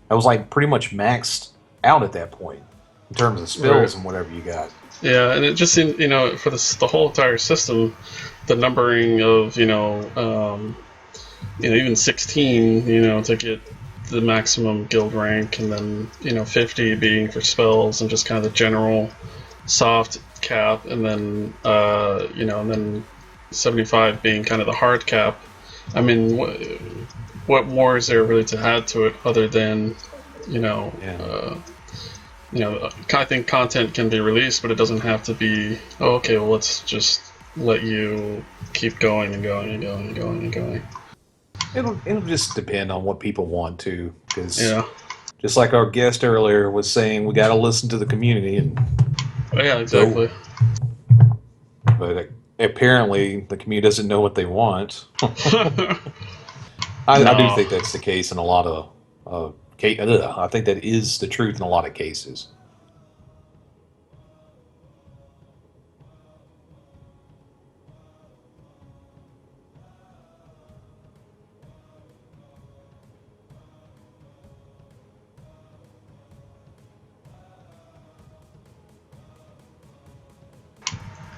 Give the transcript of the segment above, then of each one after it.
That was like pretty much maxed out at that point in terms of Right. spells and whatever you got. Yeah, and it just seemed, for the whole entire system, the numbering of, even 16, to get the maximum guild rank, and then 50 being for spells and just kind of the general soft cap, and then and then 75 being kind of the hard cap. I mean, what more is there really to add to it other than you know Yeah. uh, I think content can be released, but it doesn't have to be, oh, okay, well, let's just let you keep going and going and going and going and going. It'll just depend on what people want to, because Yeah. just like our guest earlier was saying, we got to listen to the community and Yeah, go. exactly. But apparently, the community doesn't know what they want. I do No. think that's the case in a lot of. I think that is the truth in a lot of cases.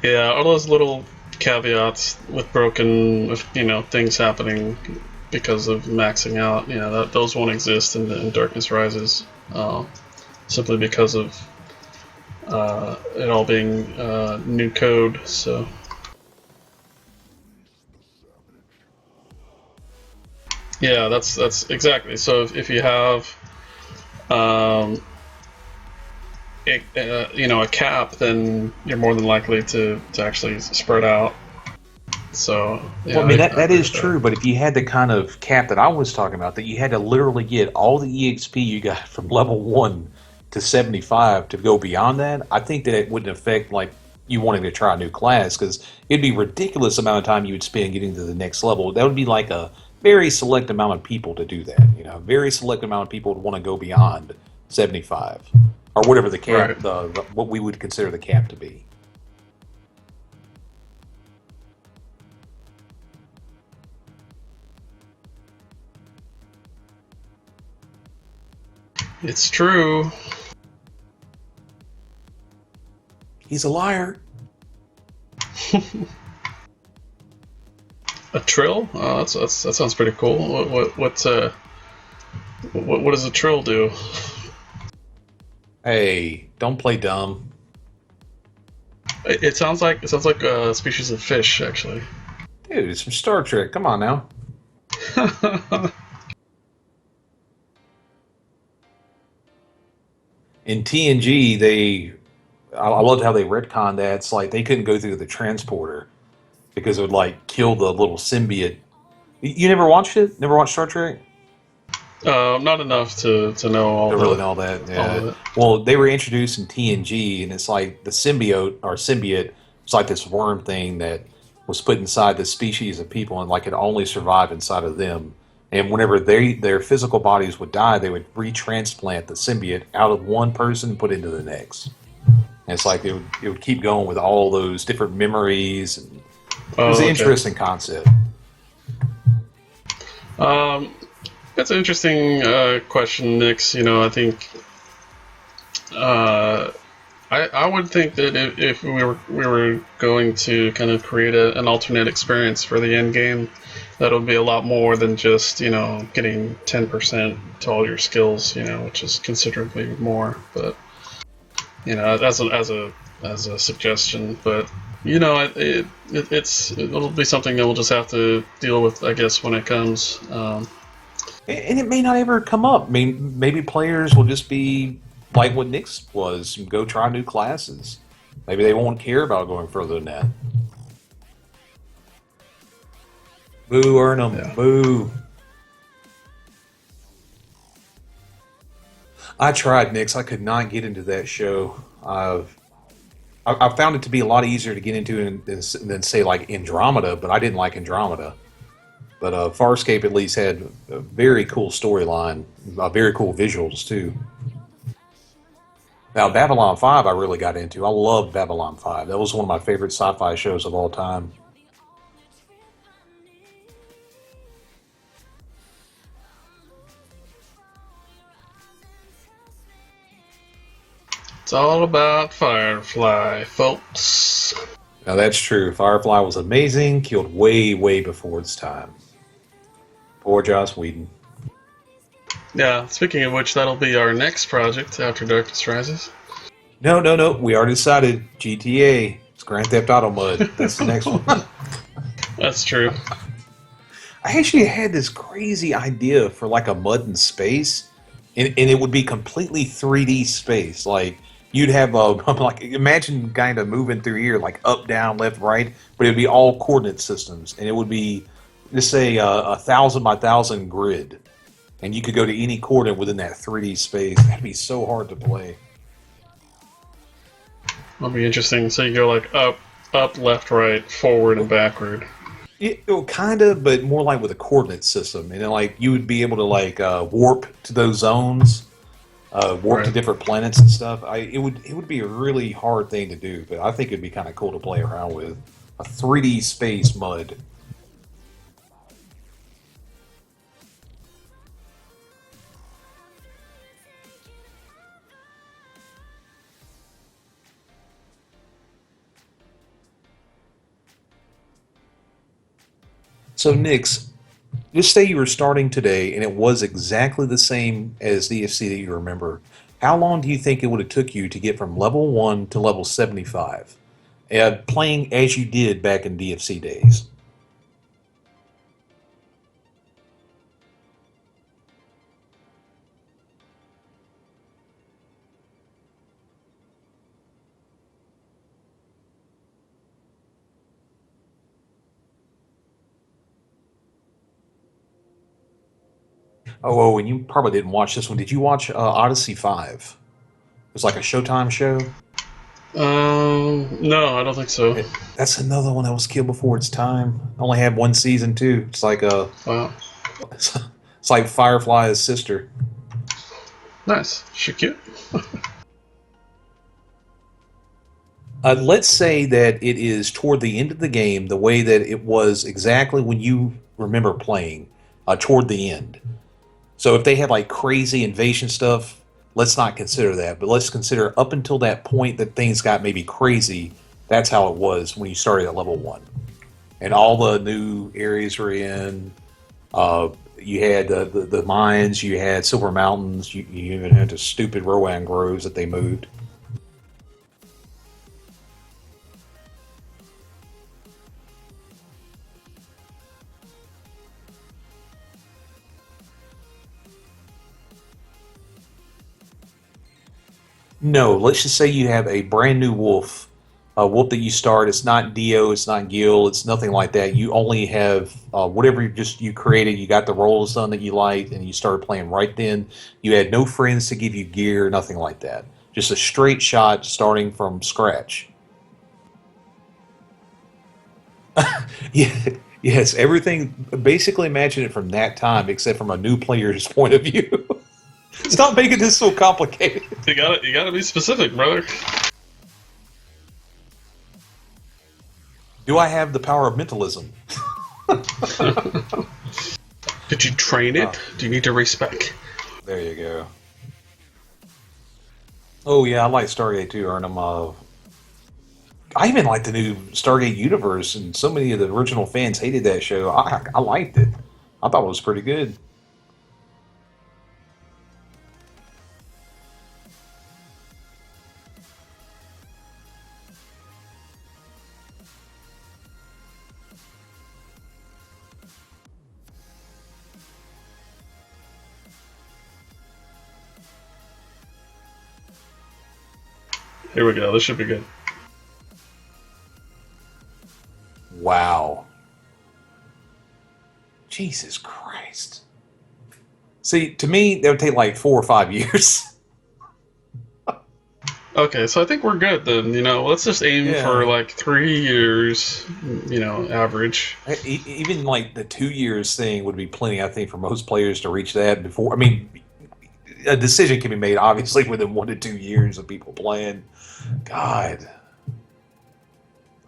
Yeah, all those little caveats with things happening because of maxing out, those won't exist in Darkness Rises, simply because of it all being new code. So yeah, that's exactly. So if you have um, a cap, then you're more than likely to actually spread out. So Well, yeah, I mean I that agree is with that. true, but if you had the kind of cap that I was talking about, that you had to literally get all the EXP you got from level 1 to 75 to go beyond that, I think that it wouldn't affect like you wanting to try a new class, because it'd be ridiculous amount of time you would spend getting to the next level. That would be like a very select amount of people to do that. Very select amount of people would want to go beyond 75 or whatever the cap, Right. the what we would consider the cap to be. It's true. He's a liar. A trill? Oh, that sounds pretty cool. What does a trill do? Hey, don't play dumb. It sounds like a species of fish, actually. Dude, it's from Star Trek. Come on now. In TNG, I loved how they retconned that. It's like they couldn't go through the transporter because it would like kill the little symbiote. You never watched it? Never watched Star Trek? Not enough to know To really know all that. all Yeah. of it. Well, they were introduced in TNG, and it's like the symbiote was like this worm thing that was put inside the species of people, and like it only survived inside of them. And whenever their physical bodies would die, they would retransplant the symbiote out of one person and put into the next. And it's like it would keep going with all those different memories. And it was an Oh, okay. interesting concept. Um, that's an interesting question, Nix. I think uh, I would think that if we were going to kind of create an alternate experience for the end game, that would be a lot more than just getting 10% to all your skills, which is considerably more. But as a suggestion, but it'll be something that we'll just have to deal with, I guess, when it comes. And it may not ever come up. I mean, maybe players will just be like what Nick's was, and go try new classes. Maybe they won't care about going further than that. Boo, Earnham. Yeah. Boo. I tried, Nix. I could not get into that show. I found it to be a lot easier to get into than say like Andromeda, but I didn't like Andromeda. But Farscape at least had a very cool storyline, very cool visuals too. Now Babylon 5 I really got into. I loved Babylon 5. That was one of my favorite sci-fi shows of all time. It's all about Firefly, folks. Now that's true. Firefly was amazing, killed way, way before its time. Poor Joss Whedon. Yeah, speaking of which, that'll be our next project after Darkness Rises. No, no, no. We already decided GTA. It's Grand Theft Auto Mud. That's the next one. That's true. I actually had this crazy idea for like a mud in space, and it would be completely 3D space. Like you'd have a like imagine kind of moving through here like up, down, left, right, but it'd be all coordinate systems, and it would be just say a 1,000 by 1,000 grid, and you could go to any coordinate within that 3D space. That'd be so hard to play. That'll be interesting. So you go like up, left, right, forward, and backward. Kind of, but more like with a coordinate system, and then like you would be able to like warp to those zones, warp to Right. different planets and stuff. It would be a really hard thing to do, but I think it'd be kind of cool to play around with a 3D space mud. So, Nix, just say you were starting today and it was exactly the same as DFC that you remember. How long do you think it would have took you to get from level 1 to level 75? Playing as you did back in DFC days. Oh, and you probably didn't watch this one. Did you watch Odyssey 5? It was like a Showtime show. No, I don't think so. That's another one that was killed before its time. Only had one season too. It's like Wow. it's like Firefly's sister. Nice. She cute. Let's say that it is toward the end of the game, the way that it was exactly when you remember playing, toward the end. So if they had like crazy invasion stuff, let's not consider that. But let's consider up until that point that things got maybe crazy. That's how it was when you started at level 1, and all the new areas were in. You had the mines, you had Silver Mountains, you even had the stupid Rowan Groves that they moved. No, let's just say you have a brand new wolf, a wolf that you start. It's not Dio, it's not Gil, it's nothing like that. You only have whatever you created. You got the roll of sun that you liked, and you started playing right then. You had no friends to give you gear, nothing like that. Just a straight shot starting from scratch. Yeah, yes, everything. Basically, imagine it from that time, except from a new player's point of view. Stop making this so complicated. You gotta be specific, brother. Do I have the power of mentalism? Did you train it? Do you need to respec? There you go. Oh yeah, I like Stargate too, Arnhem. I even like the new Stargate universe, and so many of the original fans hated that show. I liked it. I thought it was pretty good. Here we go. This should be good. Wow. Jesus Christ. See, to me, that would take like 4 or 5 years. Okay, so I think we're good then. Let's just aim for Yeah. like 3 years. Average. Even like the 2 years thing would be plenty, I think, for most players to reach that before. I mean, a decision can be made, obviously, within 1 to 2 years of people playing. God.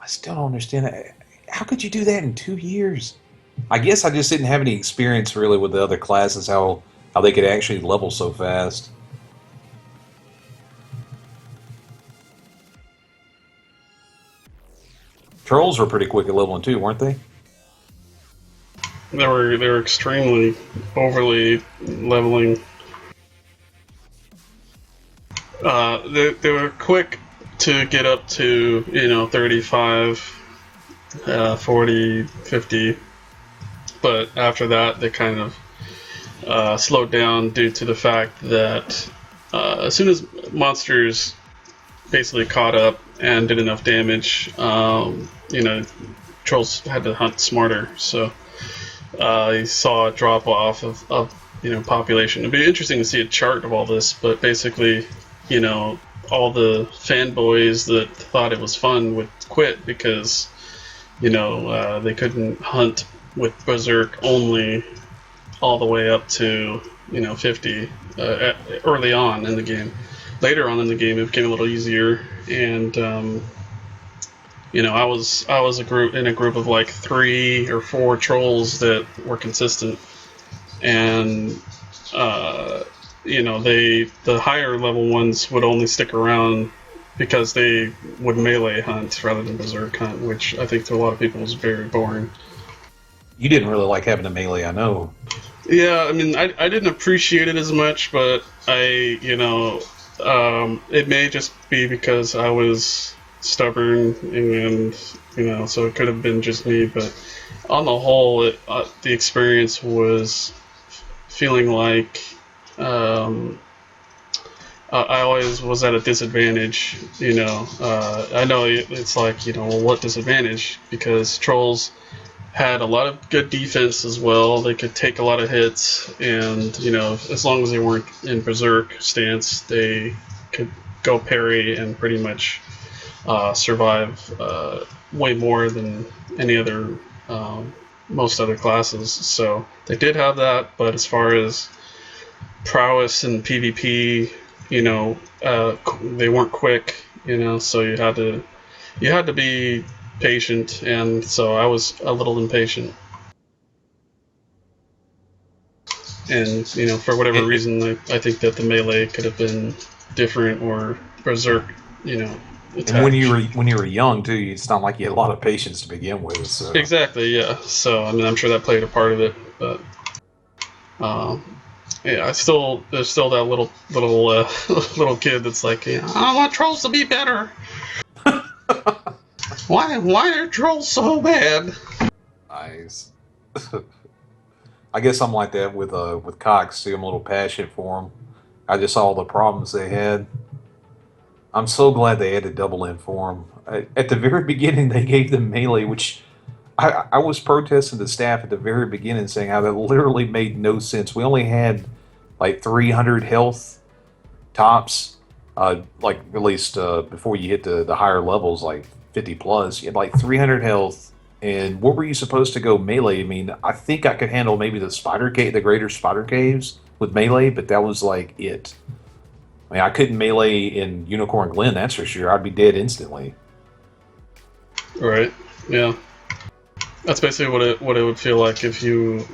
I still don't understand that. How could you do that in 2 years? I guess I just didn't have any experience really with the other classes, how they could actually level so fast. Trolls were pretty quick at leveling too, weren't they? They were extremely overly leveling. They were quick to get up to 35, 40, 50, but after that they kind of slowed down due to the fact that as soon as monsters basically caught up and did enough damage, trolls had to hunt smarter. So you saw a drop off of population. It'd be interesting to see a chart of all this, but basically, all the fanboys that thought it was fun would quit because they couldn't hunt with Berserk only all the way up to 50 early on in the game. Later on in the game, it became a little easier, and I was in a group of like 3 or 4 trolls that were consistent, and the higher level ones would only stick around because they would melee hunt rather than berserk hunt, which I think to a lot of people was very boring. You didn't really like having a melee, I know. Yeah, I mean, I didn't appreciate it as much, but it may just be because I was stubborn, and so it could have been just me. But on the whole, the experience was feeling like I always was at a disadvantage. I know it's like, well, what disadvantage? Because trolls had a lot of good defense as well. They could take a lot of hits, and as long as they weren't in berserk stance, they could go parry and pretty much survive way more than any other most other classes. So they did have that, but as far as prowess and PvP, they weren't quick. So you had to be patient, and so I was a little impatient. And for whatever reason, I think that the melee could have been different, or berserk, attack. And when you were young too, it's not like you had a lot of patience to begin with. So. Exactly, yeah. So I mean, I'm sure that played a part of it, but yeah, there's still that little little kid that's like, I want trolls to be better. Why are trolls so bad? Nice. I guess I'm like that with Cox too. I'm a little passionate for them. I just saw all the problems they had. I'm so glad they added double in for them. At the very beginning, they gave them melee, which I was protesting the staff at the very beginning, saying how that literally made no sense. We only had like 300 health tops, like at least before you hit the higher levels, like 50 plus. You had like 300 health, and what were you supposed to go melee? I mean, I think I could handle maybe the greater spider caves with melee, but that was like it. I mean, I couldn't melee in Unicorn Glen, that's for sure. I'd be dead instantly. Right. Yeah. That's basically what it would feel like if you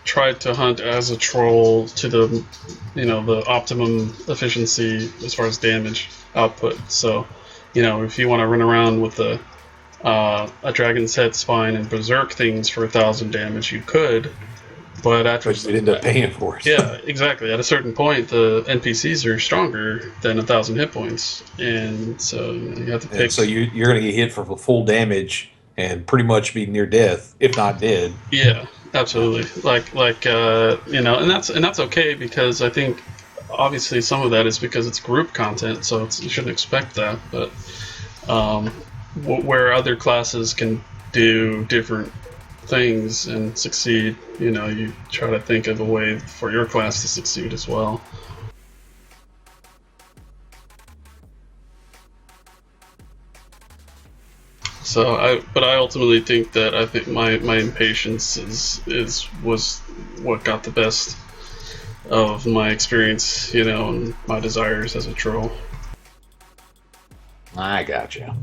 tried to hunt as a troll to the optimum efficiency as far as damage output. So, if you want to run around with a dragon's head spine and berserk things for 1,000 damage, you could. But after you'd end up paying for it. Yeah, exactly. At a certain point, the NPCs are stronger than 1,000 hit points, and so you have to pick. And so you're going to get hit for full damage and pretty much be near death, if not dead. Yeah, absolutely. And that's okay, because I think obviously some of that is because it's group content, so you shouldn't expect that. But where other classes can do different things and succeed, you try to think of a way for your class to succeed as well. So I ultimately think that my impatience was what got the best of my experience, and my desires as a troll. I gotcha.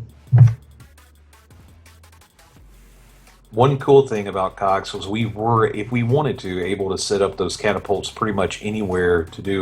One cool thing about Cox was we were, if we wanted to, able to set up those catapults pretty much anywhere to do